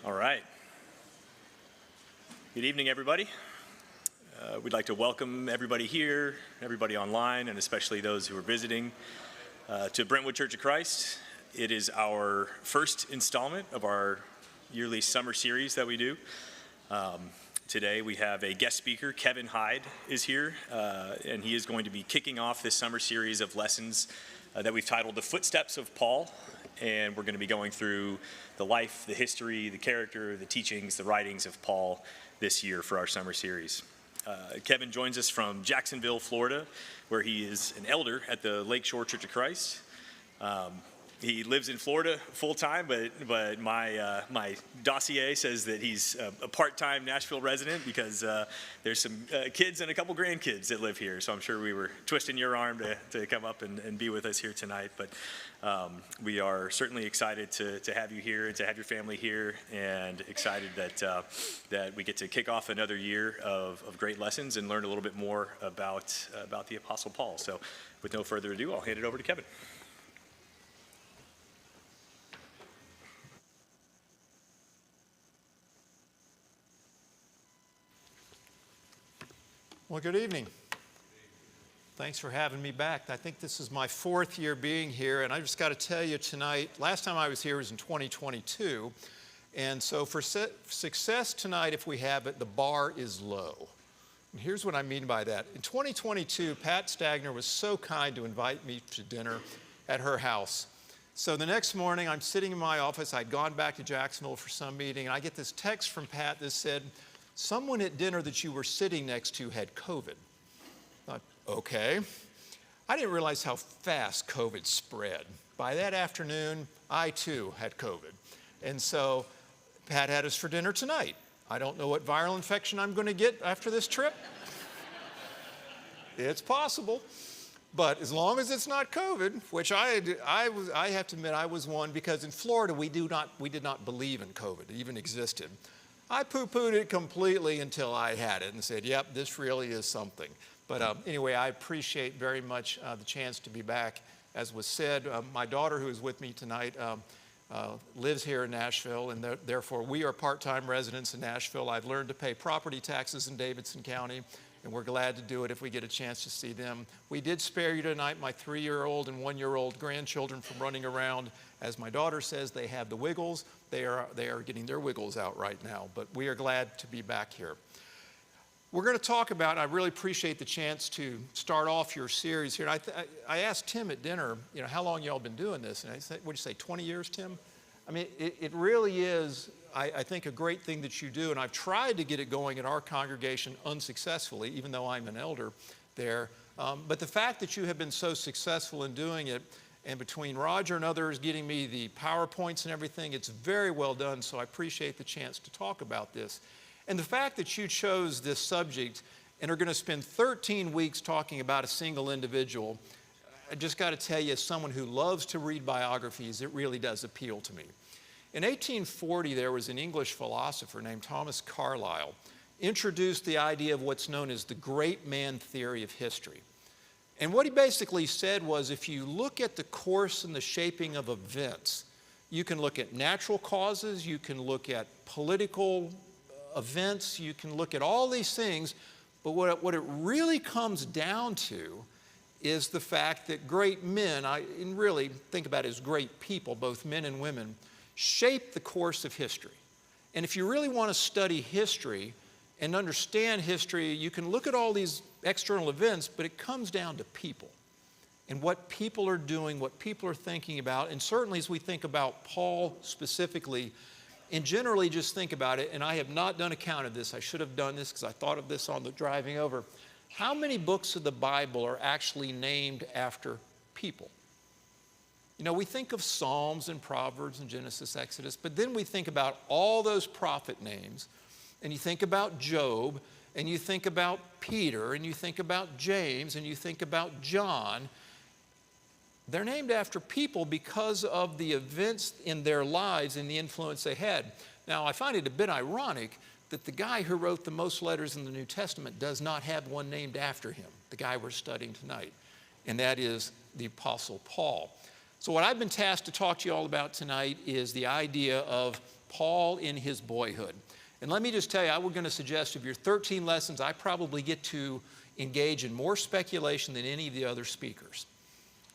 All right. Good evening, everybody. We'd like to welcome everybody here, everybody online, and especially those who are visiting to Brentwood Church of Christ. It is our first installment of our yearly summer series that we do. Today we have a guest speaker. Kevin Hyde is here, and he is going to be kicking off this summer series of lessons that we've titled The Footsteps of Paul. And we're going to be going through the life, the history, the character, the teachings, the writings of Paul this year for our summer series. Kevin joins us from Jacksonville, Florida, where he is an elder at the Lakeshore Church of Christ. He lives in Florida full time, but my dossier says that he's a part-time Nashville resident because there's some kids and a couple grandkids that live here. So I'm sure we were twisting your arm to come up and be with us here tonight. But we are certainly excited to have you here and to have your family here, and excited that we get to kick off another year of great lessons and learn a little bit more about the Apostle Paul. So with no further ado, I'll hand it over to Kevin. Well, good evening. Thanks for having me back. I think this is my fourth year being here, and I just got to tell you tonight, last time I was here was in 2022, and so for success tonight, if we have it, the bar is low. And here's what I mean by that. In 2022, Pat Stagner was so kind to invite me to dinner at her house. So the next morning, I'm sitting in my office. I'd gone back to Jacksonville for some meeting, and I get this text from Pat that said, "Someone at dinner that you were sitting next to had COVID." I thought, okay. I didn't realize how fast COVID spread. By that afternoon, I too had COVID. And so Pat had us for dinner tonight. I don't know what viral infection I'm going to get after this trip. It's possible. But as long as it's not COVID, which I have to admit I was one, because in Florida we did not believe in COVID. It even existed. I poo-pooed it completely until I had it and said, yep, this really is something. But anyway, I appreciate very much the chance to be back. As was said, my daughter, who is with me tonight, lives here in Nashville, and therefore we are part-time residents in Nashville. I've learned to pay property taxes in Davidson County, and we're glad to do it if we get a chance to see them. We did spare you tonight my 3-year-old and 1-year-old grandchildren from running around. As my daughter says, they have the wiggles. They are getting their wiggles out right now, but we are glad to be back here. We're going to talk about, I really appreciate the chance to start off your series here. I asked Tim at dinner, how long y'all been doing this? And I said, what'd you say, 20 years, Tim? I mean, it really is, I think, a great thing that you do, and I've tried to get it going in our congregation unsuccessfully, even though I'm an elder there. But the fact that you have been so successful in doing it, and between Roger and others getting me the PowerPoints and everything, it's very well done, so I appreciate the chance to talk about this. And the fact that you chose this subject and are going to spend 13 weeks talking about a single individual, I just got to tell you, as someone who loves to read biographies, it really does appeal to me. In 1840, there was an English philosopher named Thomas Carlyle, introduced the idea of what's known as the great man theory of history. And what he basically said was, if you look at the course and the shaping of events, you can look at natural causes, you can look at political events, you can look at all these things, but what it really comes down to is the fact that great men, and really think about it as great people, both men and women, shape the course of history. And if you really want to study history and understand history, you can look at all these external events, but it comes down to people and what people are doing, what people are thinking about. And certainly as we think about Paul specifically, and generally just think about it, and I have not done a count of this. I should have done this because I thought of this on the driving over. How many books of the Bible are actually named after people? We think of Psalms and Proverbs and Genesis, Exodus, but then we think about all those prophet names, and you think about Job, and you think about Peter, and you think about James, and you think about John. They're named after people because of the events in their lives and the influence they had. Now, I find it a bit ironic that the guy who wrote the most letters in the New Testament does not have one named after him, the guy we're studying tonight, and that is the Apostle Paul. So what I've been tasked to talk to you all about tonight is the idea of Paul in his boyhood. And let me just tell you, I was going to suggest of your 13 lessons, I probably get to engage in more speculation than any of the other speakers,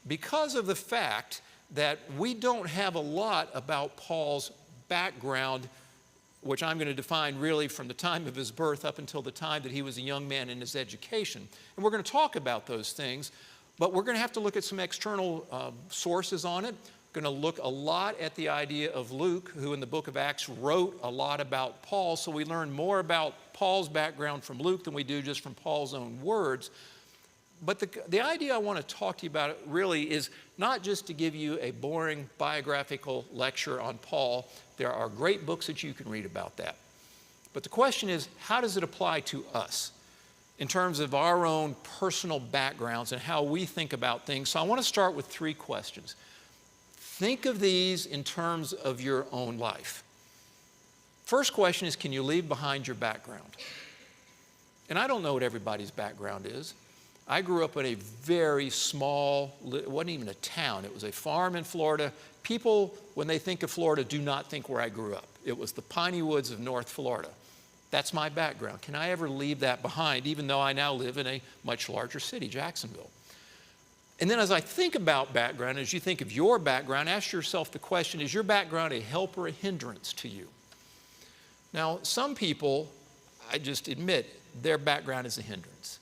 because of the fact that we don't have a lot about Paul's background, which I'm going to define really from the time of his birth up until the time that he was a young man in his education. And we're going to talk about those things, but we're going to have to look at some external sources on it. We're going to look a lot at the idea of Luke, who in the book of Acts wrote a lot about Paul, so we learn more about Paul's background from Luke than we do just from Paul's own words. But the idea I want to talk to you about really is not just to give you a boring biographical lecture on Paul. There are great books that you can read about that. But the question is, how does it apply to us in terms of our own personal backgrounds and how we think about things? So I want to start with 3 questions. Think of these in terms of your own life. First question is, can you leave behind your background? And I don't know what everybody's background is. I grew up in a very small, it wasn't even a town, it was a farm in Florida. People, when they think of Florida, do not think where I grew up. It was the piney woods of North Florida. That's my background. Can I ever leave that behind, even though I now live in a much larger city, Jacksonville? And then as I think about background, as you think of your background, ask yourself the question, is your background a help or a hindrance to you? Now, some people, I just admit, their background is a hindrance.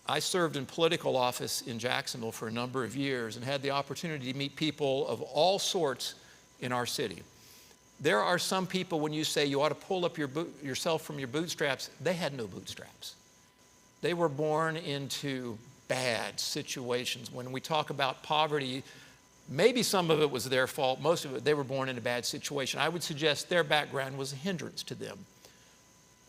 I served in political office in Jacksonville for a number of years and had the opportunity to meet people of all sorts in our city. There are some people, when you say you ought to pull up yourself from your bootstraps, they had no bootstraps. They were born into bad situations. When we talk about poverty, maybe some of it was their fault. Most of it, they were born in a bad situation. I would suggest their background was a hindrance to them.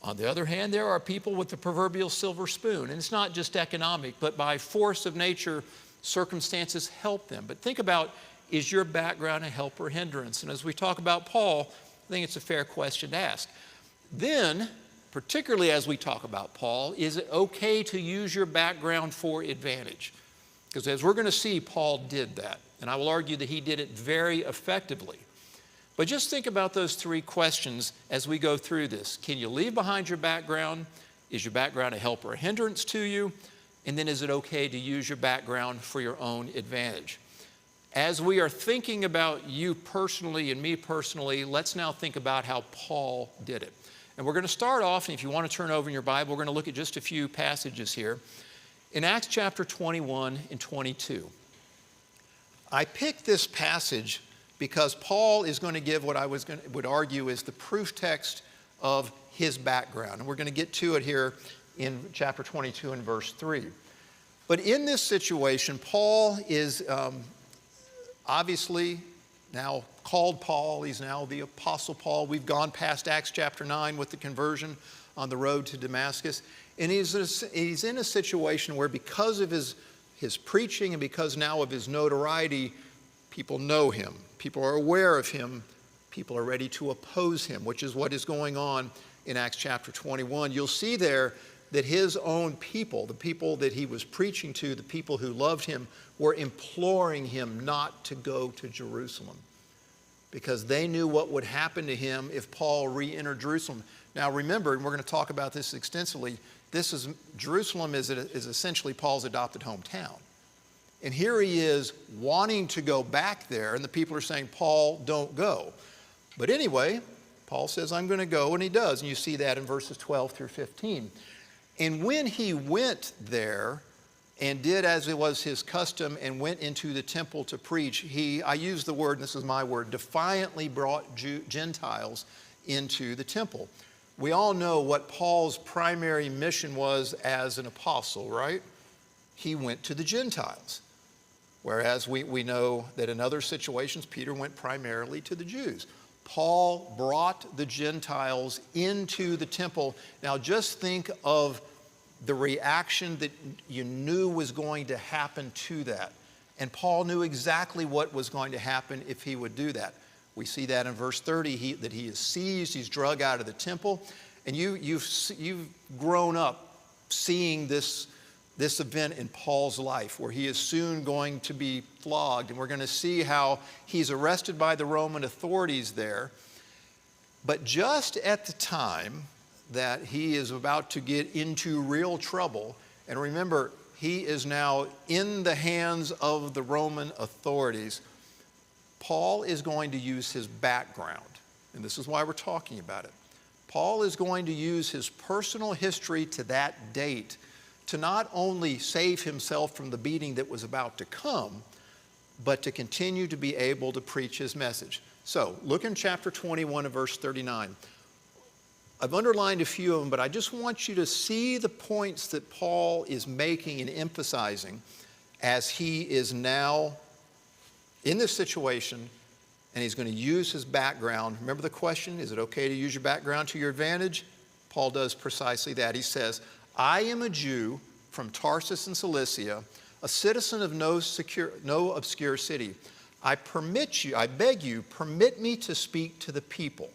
On the other hand, there are people with the proverbial silver spoon, and it's not just economic, but by force of nature, circumstances help them. But think about, is your background a help or hindrance? And as we talk about Paul, I think it's a fair question to ask. Then, particularly as we talk about Paul, is it okay to use your background for advantage? Because as we're going to see, Paul did that. And I will argue that he did it very effectively. But just think about those 3 questions as we go through this. Can you leave behind your background? Is your background a help or a hindrance to you? And then is it okay to use your background for your own advantage? As we are thinking about you personally and me personally, let's now think about how Paul did it. And we're going to start off, and if you want to turn over in your Bible, we're going to look at just a few passages here. In Acts chapter 21 and 22. I picked this passage because Paul is going to give what I would argue is the proof text of his background. And we're going to get to it here in chapter 22 and verse 3. But in this situation, Paul is obviously now called Paul. He's now the Apostle Paul. We've gone past Acts chapter 9 with the conversion on the road to Damascus. And he's in a situation where because of his preaching and because now of his notoriety, people know him. People are aware of him. People are ready to oppose him, which is what is going on in Acts chapter 21. You'll see there that his own people, the people that he was preaching to, the people who loved him, were imploring him not to go to Jerusalem because they knew what would happen to him if Paul re-entered Jerusalem. Now remember, and we're going to talk about this extensively, Jerusalem is essentially Paul's adopted hometown. And here he is wanting to go back there, and the people are saying, Paul, don't go. But anyway, Paul says, I'm going to go, and he does. And you see that in verses 12 through 15. And when he went there and did as it was his custom and went into the temple to preach, I use the word, and this is my word, defiantly brought Gentiles into the temple. We all know what Paul's primary mission was as an apostle, right? He went to the Gentiles. Whereas we know that in other situations, Peter went primarily to the Jews. Paul brought the Gentiles into the temple. Now just think of the reaction that you knew was going to happen to that. And Paul knew exactly what was going to happen if he would do that. We see that in verse 30, that he is seized, he's dragged out of the temple. And you've grown up seeing this event in Paul's life where he is soon going to be flogged. And we're going to see how he's arrested by the Roman authorities there. But just at the time that he is about to get into real trouble, and remember, he is now in the hands of the Roman authorities, Paul is going to use his background, and this is why we're talking about it. Paul is going to use his personal history to that date to not only save himself from the beating that was about to come, but to continue to be able to preach his message. So, look in chapter 21 and verse 39. I've underlined a few of them, but I just want you to see the points that Paul is making and emphasizing as he is now in this situation, and he's going to use his background. Remember the question, is it okay to use your background to your advantage? Paul does precisely that. He says, I am a Jew from Tarsus in Cilicia, a citizen of no obscure city. I beg you, permit me to speak to the people.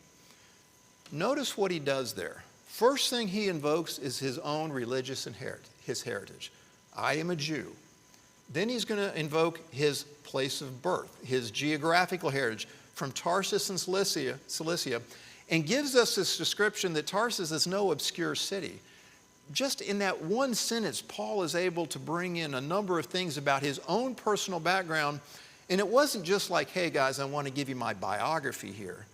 Notice what he does there. First thing he invokes is his own religious heritage. I am a Jew. Then he's going to invoke his place of birth, his geographical heritage from Tarsus in Cilicia, and gives us this description that Tarsus is no obscure city. Just in that one sentence, Paul is able to bring in a number of things about his own personal background. And it wasn't just like, hey guys, I want to give you my biography here.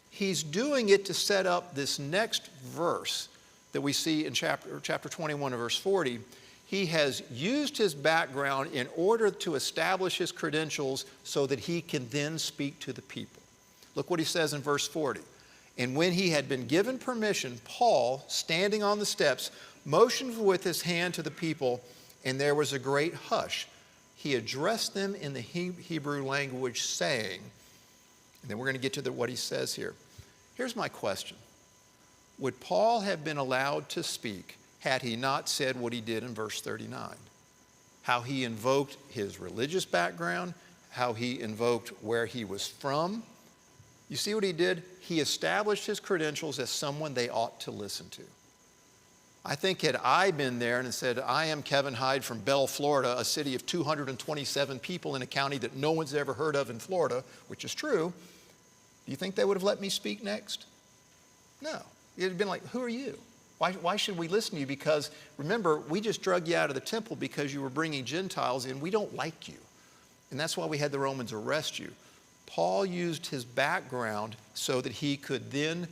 He's doing it to set up this next verse that we see in chapter 21 and verse 40. He has used his background in order to establish his credentials so that he can then speak to the people. Look what he says in verse 40. And when he had been given permission, Paul, standing on the steps, motioned with his hand to the people, and there was a great hush. He addressed them in the Hebrew language, saying, and then we're going to get to what he says here. Here's my question. Would Paul have been allowed to speak had he not said what he did in verse 39? How he invoked his religious background, how he invoked where he was from. You see what he did? He established his credentials as someone they ought to listen to. I think had I been there and said, I am Kevin Hyde from Bell, Florida, a city of 227 people in a county that no one's ever heard of in Florida, which is true, do you think they would have let me speak next? No. It would have been like, who are you? Why should we listen to you? Because remember, we just drug you out of the temple because you were bringing Gentiles in. We don't like you. And that's why we had the Romans arrest you. Paul used his background so that he could then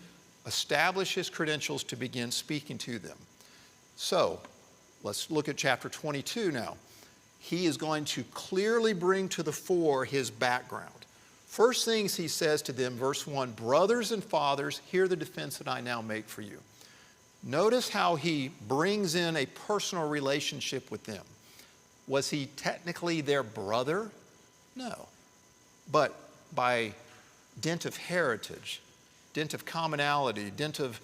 establish his credentials to begin speaking to them. So, let's look at chapter 22 now. He is going to clearly bring to the fore his background. First things he says to them, verse 1, brothers and fathers, hear the defense that I now make for you. Notice how he brings in a personal relationship with them. Was he technically their brother? No. But by dint of heritage, dint of commonality, dint of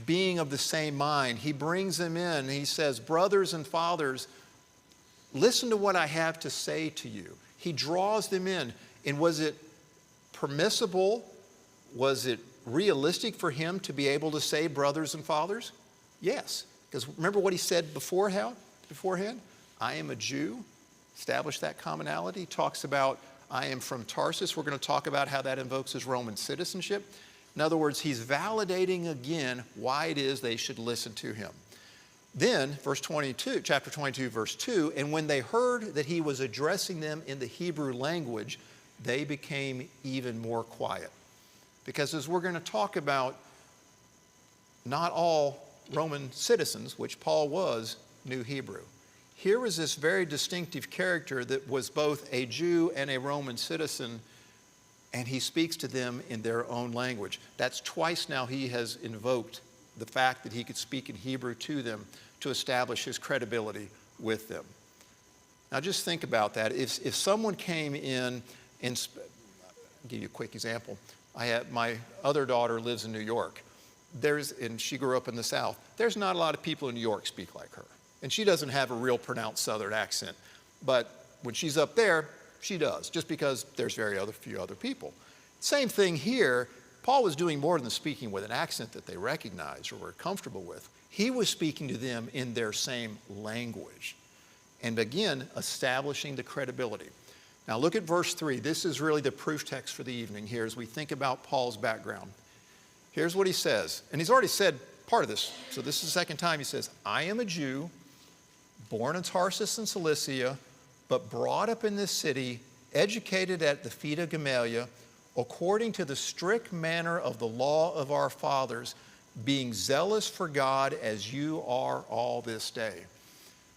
being of the same mind, he brings them in. He says, brothers and fathers, listen to what I have to say to you. He draws them in. And was it permissible? Was it realistic for him to be able to say brothers and fathers? Yes. Because remember what he said beforehand? I am a Jew. Establish that commonality. Talks about I am from Tarsus. We're going to talk about how that invokes his Roman citizenship. In other words, he's validating again why it is they should listen to him. Then, chapter 22, verse 2, and when they heard that he was addressing them in the Hebrew language, they became even more quiet. Because as we're going to talk about, not all Roman citizens, which Paul was, knew Hebrew. Here was this very distinctive character that was both a Jew and a Roman citizen, and he speaks to them in their own language. That's twice now he has invoked the fact that he could speak in Hebrew to them to establish his credibility with them. Now just think about that. If someone came in and, I'll give you a quick example. My other daughter lives in New York. And she grew up in the South. There's not a lot of people in New York speak like her. And she doesn't have a real pronounced Southern accent. But when she's up there, she does, just because there's few other people. Same thing here. Paul was doing more than speaking with an accent that they recognized or were comfortable with. He was speaking to them in their same language. And again, establishing the credibility. Now look at verse 3. This is really the proof text for the evening here as we think about Paul's background. Here's what he says. And he's already said part of this. So this is the second time he says, I am a Jew, born in Tarsus in Cilicia, but brought up in this city, educated at the feet of Gamaliel, according to the strict manner of the law of our fathers, being zealous for God as you are all this day.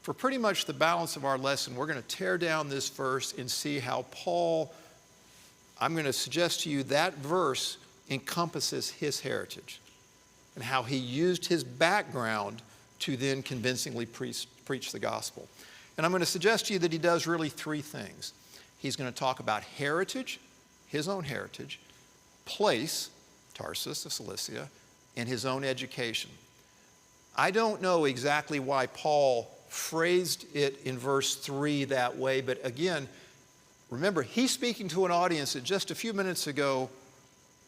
For pretty much the balance of our lesson, we're going to tear down this verse and see how Paul, I'm going to suggest to you that verse encompasses his heritage and how he used his background to then convincingly preach the gospel. And I'm going to suggest to you that he does really three things. He's going to talk about heritage, his own heritage, place, Tarsus of Cilicia, and his own education. I don't know exactly why Paul phrased it in verse 3 that way, but again, remember, he's speaking to an audience that just a few minutes ago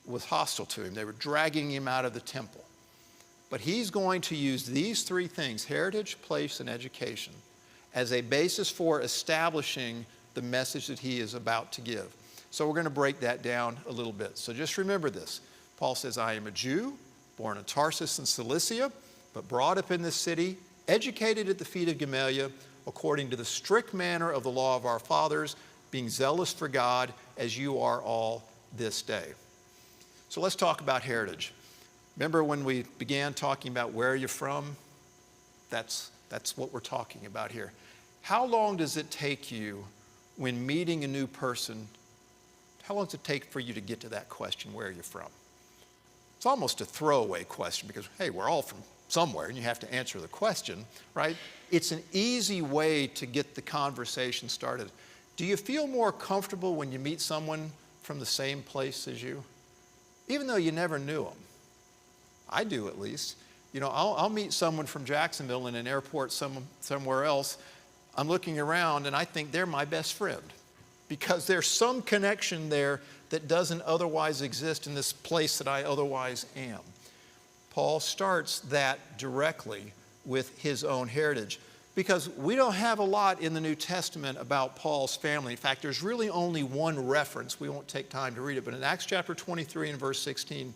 was hostile to him. They were dragging him out of the temple. But he's going to use these three things, heritage, place, and education, as a basis for establishing the message that he is about to give. So we're going to break that down a little bit. So just remember this. Paul says, I am a Jew, born in Tarsus in Cilicia, but brought up in this city, educated at the feet of Gamaliel, according to the strict manner of the law of our fathers, being zealous for God as you are all this day. So let's talk about heritage. Remember when we began talking about where you're from? That's what we're talking about here. How long does it take you when meeting a new person? How long does it take for you to get to that question, where are you from? It's almost a throwaway question because, hey, we're all from somewhere and you have to answer the question, right? It's an easy way to get the conversation started. Do you feel more comfortable when you meet someone from the same place as you? Even though you never knew them. I do, at least. You know, I'll meet someone from Jacksonville in an airport somewhere else. I'm looking around and I think they're my best friend because there's some connection there that doesn't otherwise exist in this place that I otherwise am. Paul starts that directly with his own heritage because we don't have a lot in the New Testament about Paul's family. In fact, there's really only one reference. We won't take time to read it, but in Acts chapter 23 and verse 16,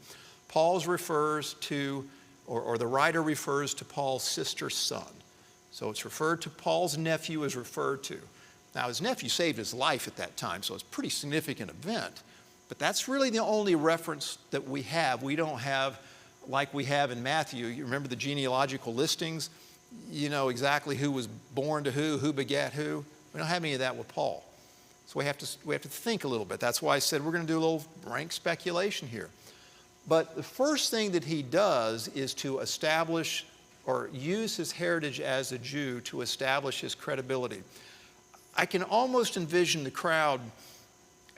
Paul refers to, or the writer refers to Paul's sister's son. So it's referred to, Paul's nephew is referred to. Now his nephew saved his life at that time, so it's a pretty significant event. But that's really the only reference that we have. We don't have, like we have in Matthew, you remember the genealogical listings? You know exactly who was born to who begat who. We don't have any of that with Paul. So we have to think a little bit. That's why I said we're going to do a little rank speculation here. But the first thing that he does is to establish or use his heritage as a Jew to establish his credibility. I can almost envision the crowd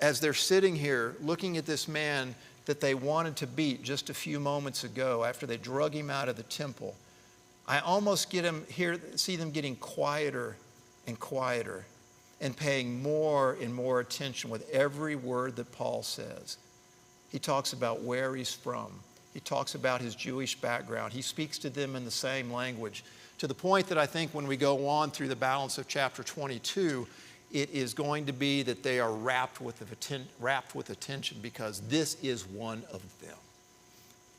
as they're sitting here looking at this man that they wanted to beat just a few moments ago after they drug him out of the temple. I almost see them getting quieter and quieter and paying more and more attention with every word that Paul says. He talks about where he's from. He talks about his Jewish background. He speaks to them in the same language, to the point that I think when we go on through the balance of chapter 22, it is going to be that they are rapt with attention because this is one of them.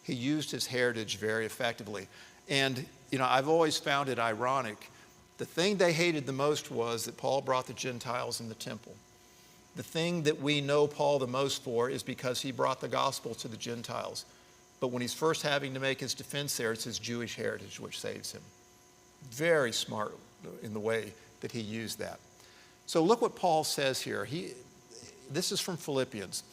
He used his heritage very effectively. And, you know, I've always found it ironic. The thing they hated the most was that Paul brought the Gentiles in the temple. The thing that we know Paul the most for is because he brought the gospel to the Gentiles. But when he's first having to make his defense there, it's his Jewish heritage which saves him. Very smart in the way that he used that. So look what Paul says here. This is from Philippians.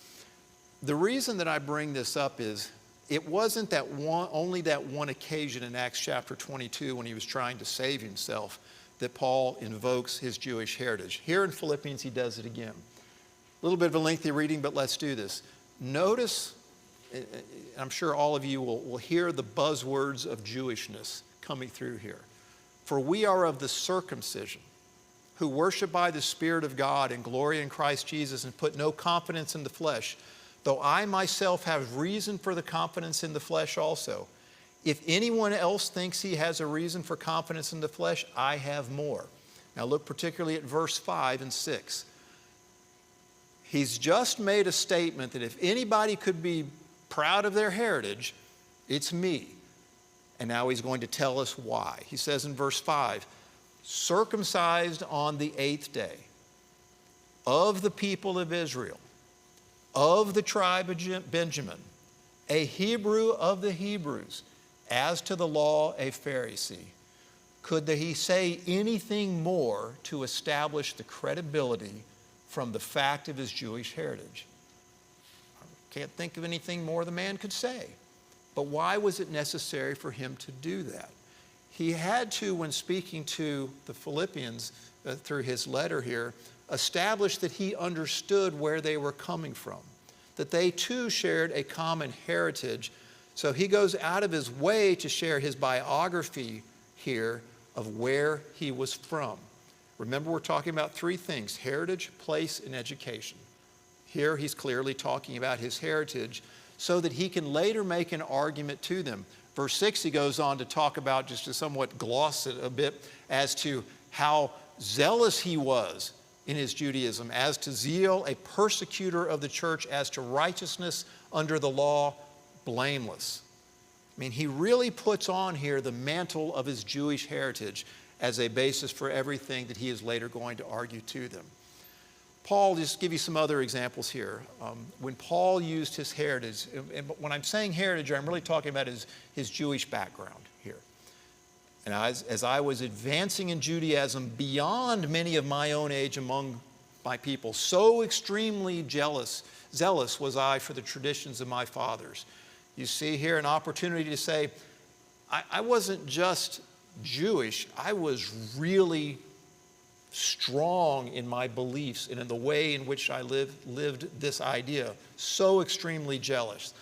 The reason that I bring this up is it wasn't only that one occasion in Acts chapter 22 when he was trying to save himself that Paul invokes his Jewish heritage. Here in Philippians, he does it again. A little bit of a lengthy reading, but let's do this. Notice, I'm sure all of you will hear the buzzwords of Jewishness coming through here. For we are of the circumcision, who worship by the Spirit of God and glory in Christ Jesus and put no confidence in the flesh, though I myself have reason for the confidence in the flesh also. If anyone else thinks he has a reason for confidence in the flesh, I have more. Now look particularly at verse 5 and 6. He's just made a statement that if anybody could be proud of their heritage, It's me. And now he's going to tell us why. He says in verse 5, circumcised on the 8th day, of the people of Israel, of the tribe of Benjamin, a Hebrew of the Hebrews, as to the law, a Pharisee. Could he say anything more to establish the credibility from the fact of his Jewish heritage? I can't think of anything more the man could say. But why was it necessary for him to do that? He had to, when speaking to the Philippians through his letter here, establish that he understood where they were coming from, that they too shared a common heritage. So he goes out of his way to share his biography here of where he was from. Remember, we're talking about three things: heritage, place, and education. Here he's clearly talking about his heritage so that he can later make an argument to them. Verse 6, he goes on to talk about, just to somewhat gloss it a bit, as to how zealous he was in his Judaism, as to zeal, a persecutor of the church, as to righteousness under the law, blameless. I mean, he really puts on here the mantle of his Jewish heritage as a basis for everything that he is later going to argue to them. Paul, just give you some other examples here. When Paul used his heritage, and when I'm saying heritage, I'm really talking about his Jewish background here. And as I was advancing in Judaism beyond many of my own age among my people, so extremely zealous was I for the traditions of my fathers. You see here an opportunity to say, I wasn't just Jewish, I was really strong in my beliefs and in the way in which I lived this idea. So extremely jealous.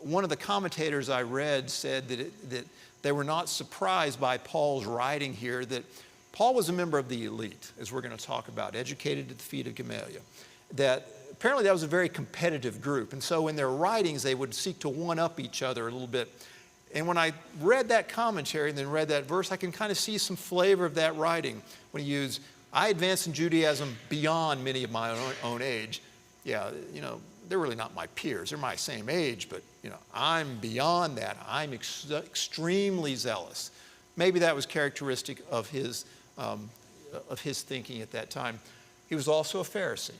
One of the commentators I read said that they were not surprised by Paul's writing here, that Paul was a member of the elite, as we're going to talk about, educated at the feet of Gamaliel. That apparently that was a very competitive group. And so in their writings, they would seek to one-up each other a little bit. And when I read that commentary and then read that verse, I can kind of see some flavor of that writing. When he used, I advanced in Judaism beyond many of my own age. Yeah, they're really not my peers. They're my same age, but, I'm beyond that. I'm extremely zealous. Maybe that was characteristic of his thinking at that time. He was also a Pharisee.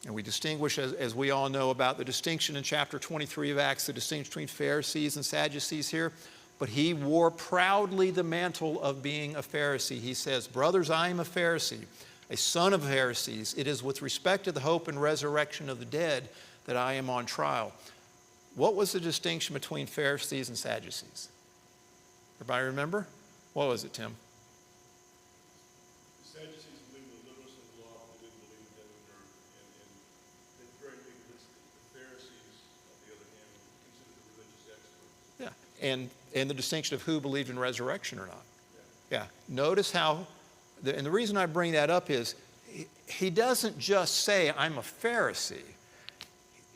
And we distinguish, as we all know, about the distinction in chapter 23 of Acts, the distinction between Pharisees and Sadducees here. But he wore proudly the mantle of being a Pharisee. He says, brothers, I am a Pharisee, a son of Pharisees. It is with respect to the hope and resurrection of the dead that I am on trial. What was the distinction between Pharisees and Sadducees? Everybody remember? What was it, Tim? The Sadducees believed in the literal of the law, but they didn't believe in heaven and earth, and they very big list. The Pharisees, on the other hand, considered the religious experts. Yeah, and the distinction of who believed in resurrection or not. Yeah. Notice how, and the reason I bring that up is he doesn't just say, I'm a Pharisee.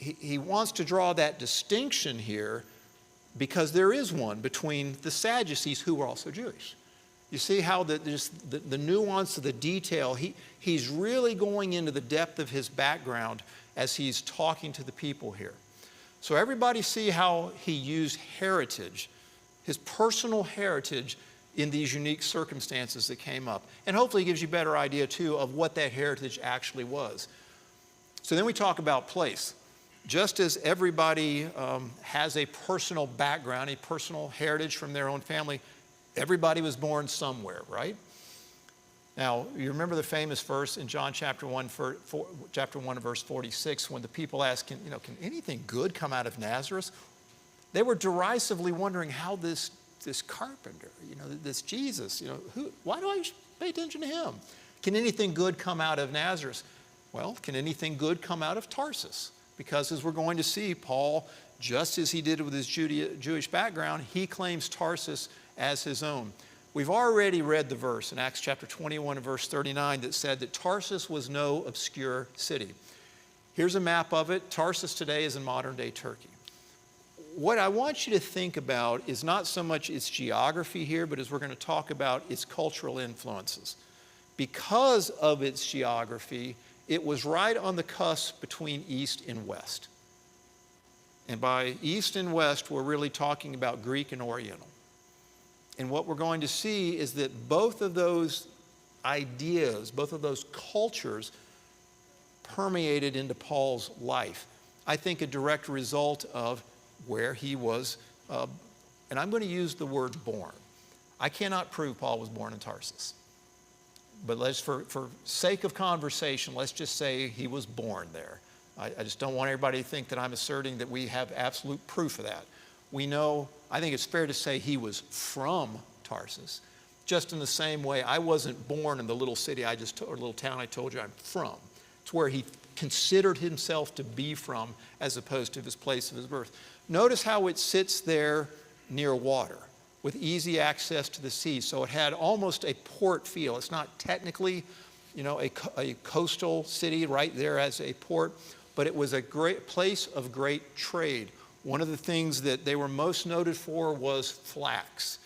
He wants to draw that distinction here because there is one between the Sadducees who were also Jewish. You see how the nuance of the detail, he's really going into the depth of his background as he's talking to the people here. So everybody see how he used heritage, his personal heritage, in these unique circumstances that came up. And hopefully it gives you a better idea, too, of what that heritage actually was. So then we talk about place. Just as everybody has a personal background, a personal heritage from their own family, everybody was born somewhere, right? Now, you remember the famous verse in John chapter 1, verse 46, when the people ask, can anything good come out of Nazareth? They were derisively wondering how this carpenter, this Jesus, why do I pay attention to him? Can anything good come out of Nazareth? Well, can anything good come out of Tarsus? Because as we're going to see, Paul, just as he did with his Jewish background, he claims Tarsus as his own. We've already read the verse in Acts chapter 21 and verse 39 that said that Tarsus was no obscure city. Here's a map of it. Tarsus today is in modern-day Turkey. What I want you to think about is not so much its geography here, but as we're going to talk about its cultural influences. Because of its geography, it was right on the cusp between East and West. And by East and West, we're really talking about Greek and Oriental. And what we're going to see is that both of those ideas, both of those cultures permeated into Paul's life. I think a direct result of where he was, and I'm going to use the word born. I cannot prove Paul was born in Tarsus. But let's, for sake of conversation, let's just say he was born there. I just don't want everybody to think that I'm asserting that we have absolute proof of that. We know, I think it's fair to say he was from Tarsus. Just in the same way, I wasn't born in the little city or little town I told you I'm from. It's where he considered himself to be from as opposed to his place of his birth. Notice how it sits there near water with easy access to the sea. So it had almost a port feel. It's not technically, a coastal city right there as a port, but it was a great place of great trade. One of the things that they were most noted for was flax.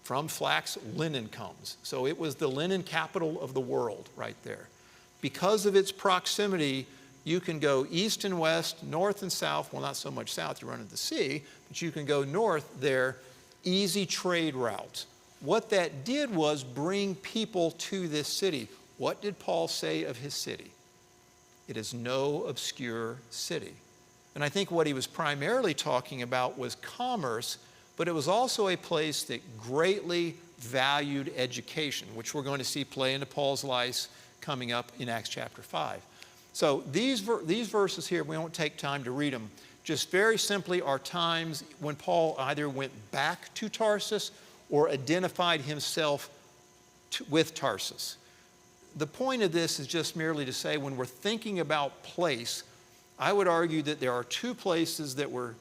From flax, linen comes. So it was the linen capital of the world right there. Because of its proximity, you can go east and west, north and south. Well, not so much south, you run into the sea, but you can go north there, easy trade routes. What that did was bring people to this city. What did Paul say of his city? It is no obscure city. And I think what he was primarily talking about was commerce, but it was also a place that greatly valued education, which we're going to see play into Paul's life coming up in Acts chapter 5. So these verses here, we won't take time to read them, just very simply are times when Paul either went back to Tarsus or identified himself with Tarsus. The point of this is just merely to say when we're thinking about place, I would argue that there are two places that were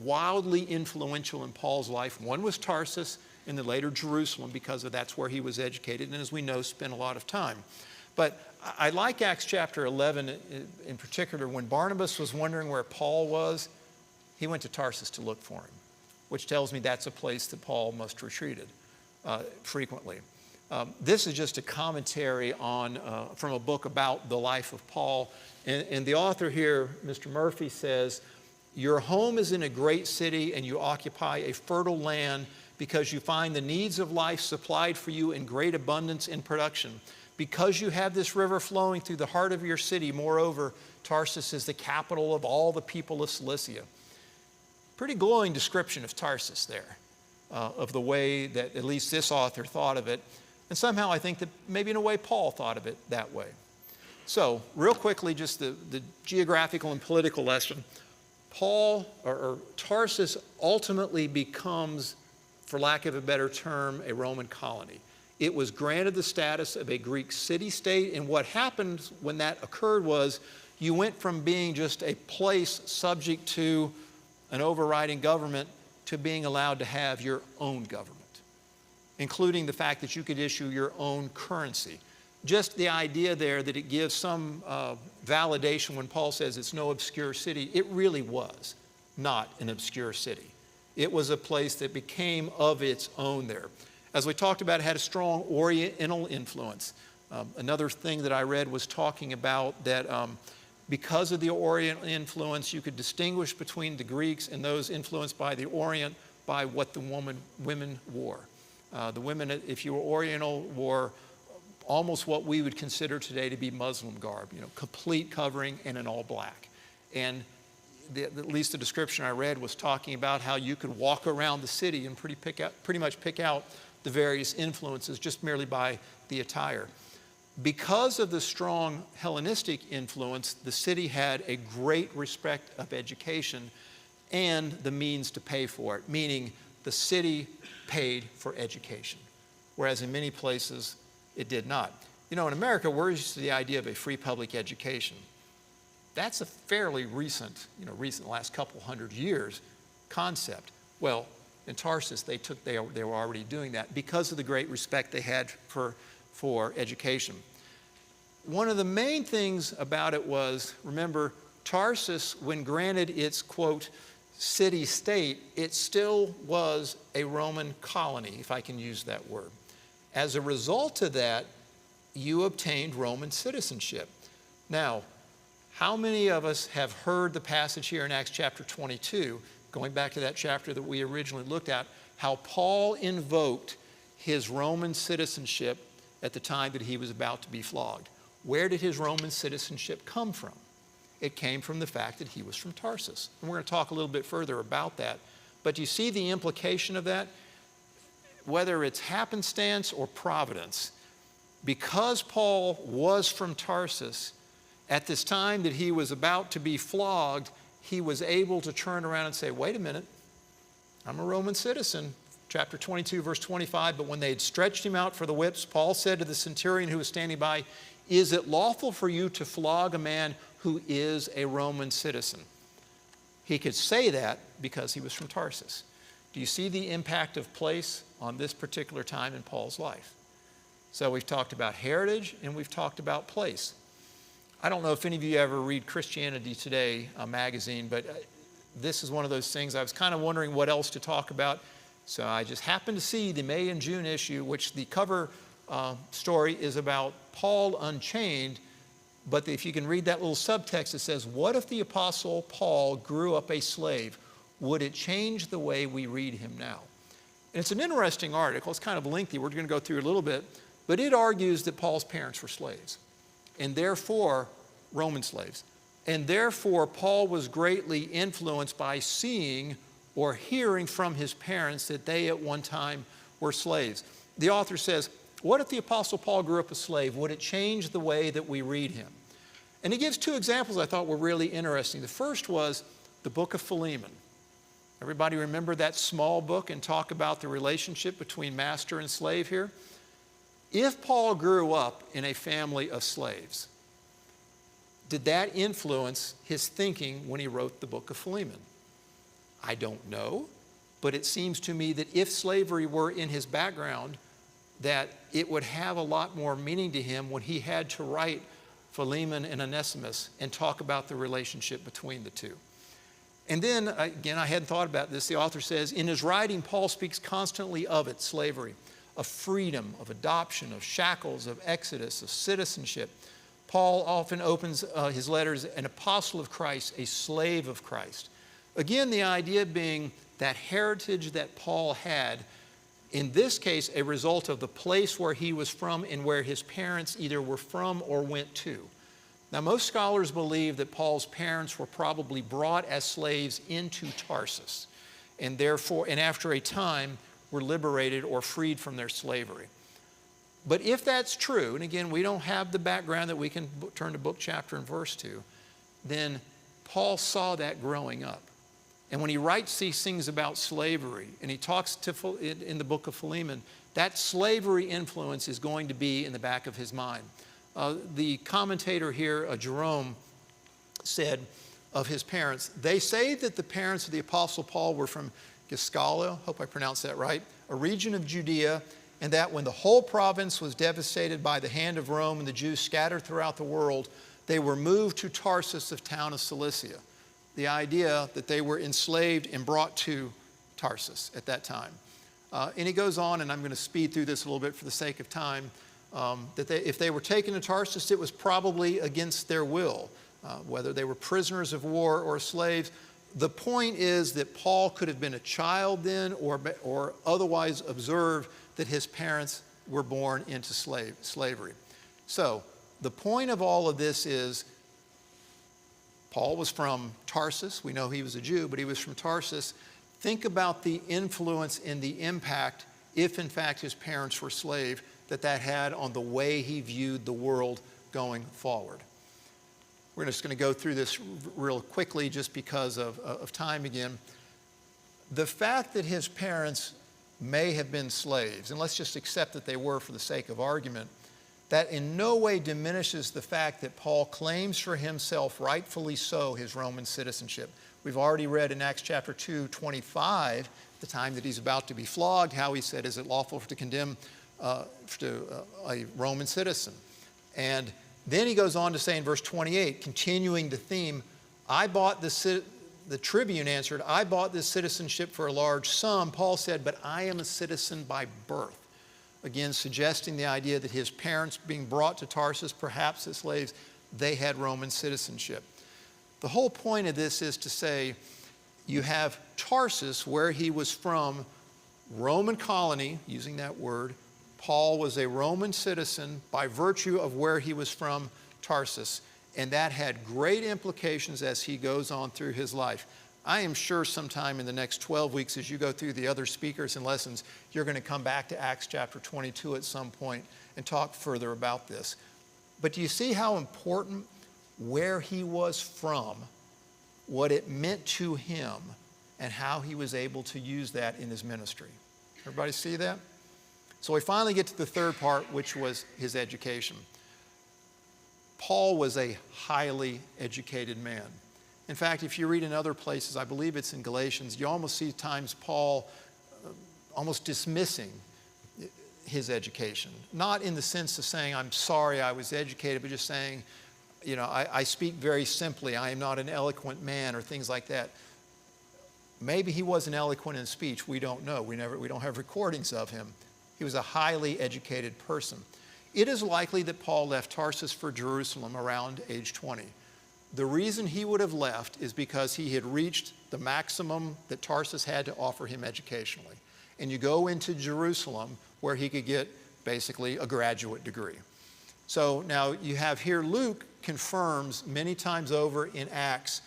wildly influential in Paul's life. One was Tarsus and then later Jerusalem because that's where he was educated and, as we know, spent a lot of time. But I like Acts chapter 11 in particular. When Barnabas was wondering where Paul was, he went to Tarsus to look for him, which tells me that's a place that Paul must have retreated frequently. This is just a commentary on from a book about the life of Paul. And the author here, Mr. Murphy, says, your home is in a great city and you occupy a fertile land because you find the needs of life supplied for you in great abundance in production. Because you have this river flowing through the heart of your city, moreover, Tarsus is the capital of all the people of Cilicia. Pretty glowing description of Tarsus there, of the way that at least this author thought of it. And somehow I think that maybe in a way Paul thought of it that way. So real quickly, just the geographical and political lesson. Tarsus ultimately becomes, for lack of a better term, a Roman colony. It was granted the status of a Greek city-state, and what happened when that occurred was you went from being just a place subject to an overriding government to being allowed to have your own government, including the fact that you could issue your own currency. Just the idea there that it gives some validation when Paul says it's no obscure city, it really was not an obscure city. It was a place that became of its own there. As we talked about, it had a strong Oriental influence. Another thing that I read was talking about that because of the Oriental influence, you could distinguish between the Greeks and those influenced by the Orient by what the women wore. The women, if you were Oriental, wore almost what we would consider today to be Muslim garb, complete covering and in all black. And at least the description I read was talking about how you could walk around the city and pretty much pick out the various influences just merely by the attire. Because of the strong Hellenistic influence, the city had a great respect of education and the means to pay for it, meaning the city paid for education, whereas in many places it did not. In America, we're used to the idea of a free public education. That's a fairly recent last couple hundred years concept. Well, in Tarsus, they were already doing that because of the great respect they had for education. One of the main things about it was, remember, Tarsus, when granted its, quote, city-state, it still was a Roman colony, if I can use that word. As a result of that, you obtained Roman citizenship. Now, How many of us have heard the passage here in Acts chapter 22, going back to that chapter that we originally looked at, how Paul invoked his Roman citizenship at the time that he was about to be flogged? Where did his Roman citizenship come from? It came from the fact that he was from Tarsus. And we're going to talk a little bit further about that. But do you see the implication of that? Whether it's happenstance or providence, because Paul was from Tarsus, at this time that he was about to be flogged, he was able to turn around and say, wait a minute, I'm a Roman citizen. Chapter 22, verse 25, but when they had stretched him out for the whips, Paul said to the centurion who was standing by, is it lawful for you to flog a man who is a Roman citizen? He could say that because he was from Tarsus. Do you see the impact of place on this particular time in Paul's life? So we've talked about heritage and we've talked about place. I don't know if any of you ever read Christianity Today, a magazine, but this is one of those things I was kind of wondering what else to talk about. So I just happened to see the May and June issue, which the cover story is about Paul unchained. But if you can read that little subtext, it says, what if the Apostle Paul grew up a slave? Would it change the way we read him now? And it's an interesting article. It's kind of lengthy. We're going to go through it a little bit. But it argues that Paul's parents were slaves, and therefore Roman slaves. And therefore, Paul was greatly influenced by seeing or hearing from his parents that they at one time were slaves. The author says, what if the Apostle Paul grew up a slave? Would it change the way that we read him? And he gives two examples I thought were really interesting. The first was the book of Philemon. Everybody remember that small book and talk about the relationship between master and slave here? If Paul grew up in a family of slaves, did that influence his thinking when he wrote the book of Philemon? I don't know, but it seems to me that if slavery were in his background, that it would have a lot more meaning to him when he had to write Philemon and Onesimus and talk about the relationship between the two. And then, again, I hadn't thought about this. The author says, in his writing, Paul speaks constantly of it, slavery, of freedom, of adoption, of shackles, of exodus, of citizenship. Paul often opens his letters an apostle of Christ, a slave of Christ. Again, the idea being that heritage that Paul had, in this case, a result of the place where he was from and where his parents either were from or went to. Now, most scholars believe that Paul's parents were probably brought as slaves into Tarsus, and therefore, and after a time, were liberated or freed from their slavery. But if that's true, and again, we don't have the background that we can turn to book, chapter, and verse to, then Paul saw that growing up. And when he writes these things about slavery, and he talks in the book of Philemon, that slavery influence is going to be in the back of his mind. The commentator here, Jerome, said of his parents, they say that the parents of the Apostle Paul were from Giscala, hope I pronounced that right, a region of Judea, and that when the whole province was devastated by the hand of Rome and the Jews scattered throughout the world, they were moved to Tarsus, of town of Cilicia. The idea that they were enslaved and brought to Tarsus at that time. And he goes on, and I'm going to speed through this a little bit for the sake of time, that if they were taken to Tarsus, it was probably against their will, whether they were prisoners of war or slaves. The point is that Paul could have been a child then or otherwise observe that his parents were born into slavery. So the point of all of this is Paul was from Tarsus. We know he was a Jew, but he was from Tarsus. Think about the influence and the impact, if in fact his parents were slaves, that had on the way he viewed the world going forward. We're just going to go through this real quickly just because of time again. The fact that his parents may have been slaves, and let's just accept that they were for the sake of argument, that in no way diminishes the fact that Paul claims for himself, rightfully so, his Roman citizenship. We've already read in Acts chapter 2, 25, the time that he's about to be flogged, how he said, is it lawful to condemn a Roman citizen? And then he goes on to say in verse 28, continuing the theme, the tribune answered, I bought this citizenship for a large sum. Paul said, but I am a citizen by birth. Again, suggesting the idea that his parents being brought to Tarsus, perhaps as slaves, they had Roman citizenship. The whole point of this is to say you have Tarsus, where he was from, Roman colony, using that word. Paul was a Roman citizen by virtue of where he was from, Tarsus. And that had great implications as he goes on through his life. I am sure sometime in the next 12 weeks, as you go through the other speakers and lessons, you're going to come back to Acts chapter 22 at some point and talk further about this. But do you see how important where he was from, what it meant to him, and how he was able to use that in his ministry? Everybody see that? So we finally get to the third part, which was his education. Paul was a highly educated man. In fact, if you read in other places, I believe it's in Galatians, you almost see times Paul almost dismissing his education. Not in the sense of saying, I'm sorry I was educated, but just saying, you know, I speak very simply. I am not an eloquent man, or things like that. Maybe he wasn't eloquent in speech. We don't know. We don't have recordings of him. He was a highly educated person. It is likely that Paul left Tarsus for Jerusalem around age 20. The reason he would have left is because he had reached the maximum that Tarsus had to offer him educationally. And you go into Jerusalem where he could get basically a graduate degree. So now you have here Luke confirms many times over in Acts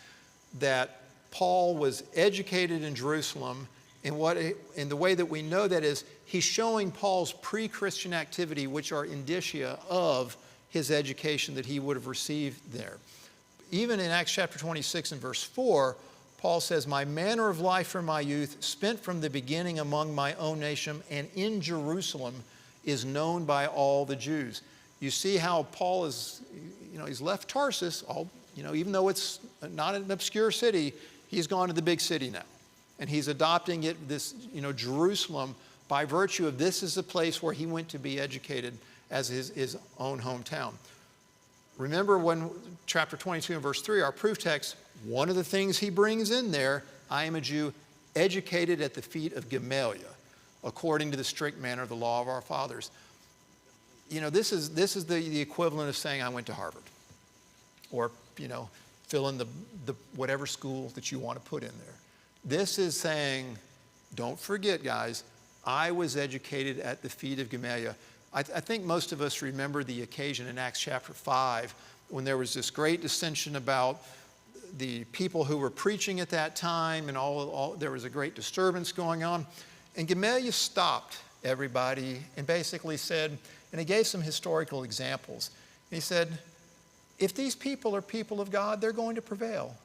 that Paul was educated in Jerusalem. And the way that we know that is he's showing Paul's pre-Christian activity, which are indicia of his education that he would have received there. Even in Acts chapter 26 and verse 4, Paul says, my manner of life from my youth, spent from the beginning among my own nation and in Jerusalem, is known by all the Jews. You see how Paul is, he's left Tarsus, even though it's not an obscure city, he's gone to the big city now. And he's adopting Jerusalem by virtue of this is the place where he went to be educated as his own hometown. Remember when chapter 22 and verse 3, our proof text, one of the things he brings in there, I am a Jew educated at the feet of Gamaliel, according to the strict manner of the law of our fathers. This is the equivalent of saying I went to Harvard, or, fill in the whatever school that you want to put in there. This is saying, don't forget, guys, I was educated at the feet of Gamaliel. I think most of us remember the occasion in Acts chapter 5 when there was this great dissension about the people who were preaching at that time, and there was a great disturbance going on. And Gamaliel stopped everybody and basically said, and he gave some historical examples. And he said, if these people are people of God, they're going to prevail.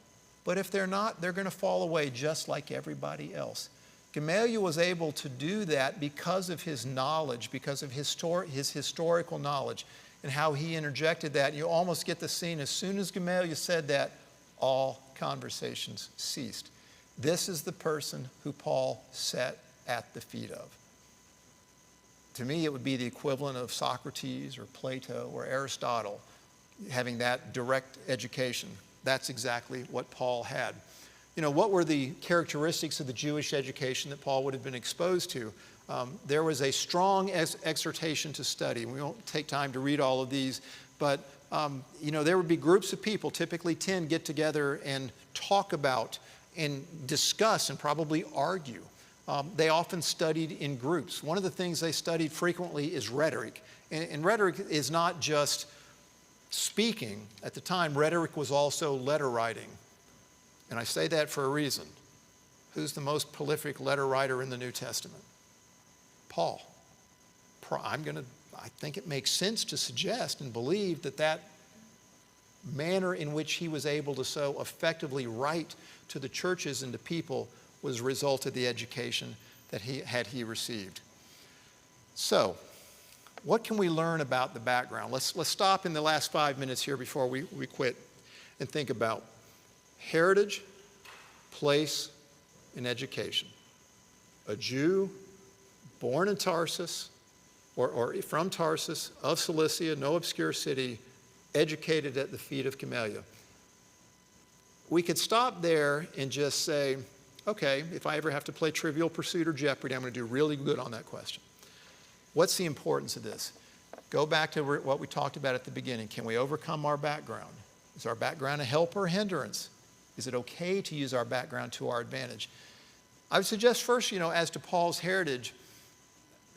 But if they're not, they're going to fall away just like everybody else. Gamaliel was able to do that because of his knowledge, because of his historical knowledge, and how he interjected that. You almost get the scene, as soon as Gamaliel said that, all conversations ceased. This is the person who Paul sat at the feet of. To me, it would be the equivalent of Socrates or Plato or Aristotle having that direct education. That's exactly what Paul had. What were the characteristics of the Jewish education that Paul would have been exposed to? There was a strong exhortation to study. We won't take time to read all of these, but there would be groups of people, typically 10, get together and talk about and discuss and probably argue. They often studied in groups. One of the things they studied frequently is rhetoric. And rhetoric is not just speaking. At the time, rhetoric was also letter writing. And I say that for a reason. Who's the most prolific letter writer in the New Testament? Paul. I think it makes sense to suggest and believe that manner in which he was able to so effectively write to the churches and to people was a result of the education that he received. So, what can we learn about the background? Let's stop in the last 5 minutes here before we quit and think about heritage, place, and education. A Jew born in Tarsus, or from Tarsus, of Cilicia, no obscure city, educated at the feet of Gamaliel. We could stop there and just say, okay, if I ever have to play Trivial Pursuit or Jeopardy, I'm going to do really good on that question. What's the importance of this? Go back to what we talked about at the beginning. Can we overcome our background? Is our background a help or a hindrance? Is it okay to use our background to our advantage? I would suggest first, as to Paul's heritage,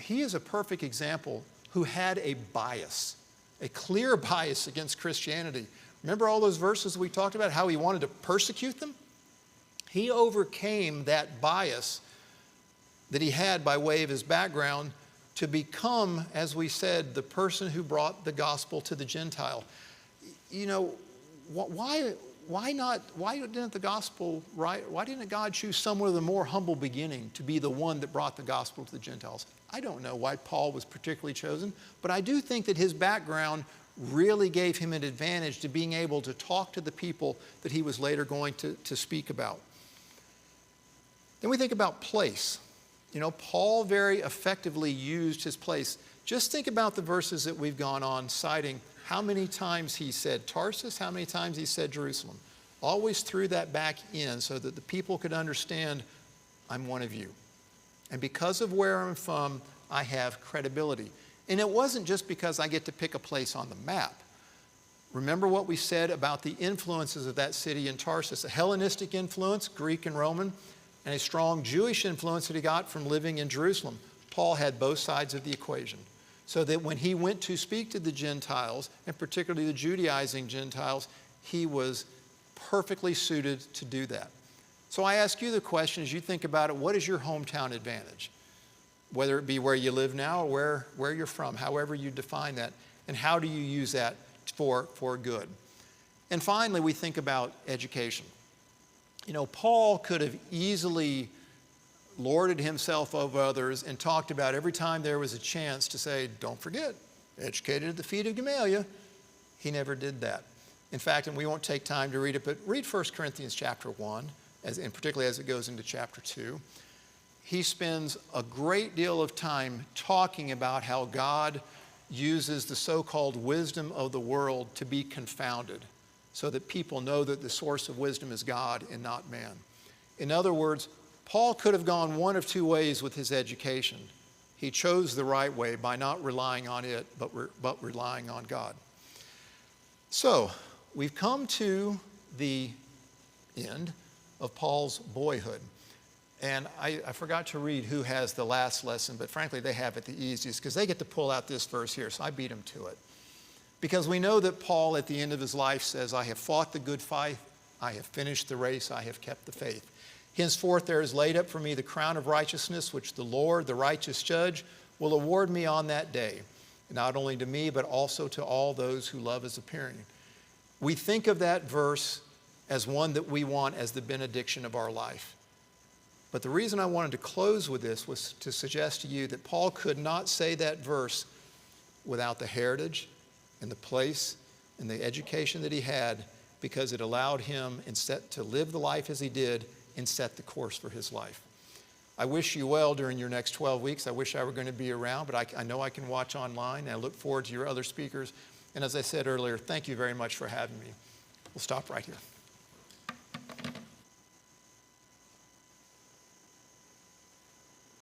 he is a perfect example who had a bias, a clear bias against Christianity. Remember all those verses we talked about, how he wanted to persecute them? He overcame that bias that he had by way of his background to become, as we said, the person who brought the gospel to the Gentile. Why didn't God choose someone with a more humble beginning to be the one that brought the gospel to the Gentiles? I don't know why Paul was particularly chosen, but I do think that his background really gave him an advantage to being able to talk to the people that he was later going to speak about. Then we think about place. Paul very effectively used his place. Just think about the verses that we've gone on citing. How many times he said Tarsus, how many times he said Jerusalem. Always threw that back in so that the people could understand, I'm one of you. And because of where I'm from, I have credibility. And it wasn't just because I get to pick a place on the map. Remember what we said about the influences of that city in Tarsus. A Hellenistic influence, Greek and Roman, and a strong Jewish influence that he got from living in Jerusalem. Paul had both sides of the equation. So that when he went to speak to the Gentiles, and particularly the Judaizing Gentiles, he was perfectly suited to do that. So I ask you the question, as you think about it, what is your hometown advantage? Whether it be where you live now or where you're from, however you define that, and how do you use that for good? And finally, we think about education. Paul could have easily lorded himself over others and talked about every time there was a chance to say, don't forget, educated at the feet of Gamaliel. He never did that. In fact, and we won't take time to read it, but read 1 Corinthians chapter 1, and particularly as it goes into chapter 2. He spends a great deal of time talking about how God uses the so-called wisdom of the world to be confounded so that people know that the source of wisdom is God and not man. In other words, Paul could have gone one of two ways with his education. He chose the right way by not relying on it, but relying on God. So, we've come to the end of Paul's boyhood. And I forgot to read who has the last lesson, but frankly, they have it the easiest because they get to pull out this verse here, so I beat them to it. Because we know that Paul, at the end of his life, says, I have fought the good fight, I have finished the race, I have kept the faith. Henceforth there is laid up for me the crown of righteousness, which the Lord, the righteous judge, will award me on that day, and not only to me, but also to all those who love his appearing. We think of that verse as one that we want as the benediction of our life. But the reason I wanted to close with this was to suggest to you that Paul could not say that verse without the heritage and the place and the education that he had, because it allowed him instead to live the life as he did and set the course for his life. I wish you well during your next 12 weeks. I wish I were going to be around, but I know I can watch online, and I look forward to your other speakers. And as I said earlier, thank you very much for having me. We'll stop right here.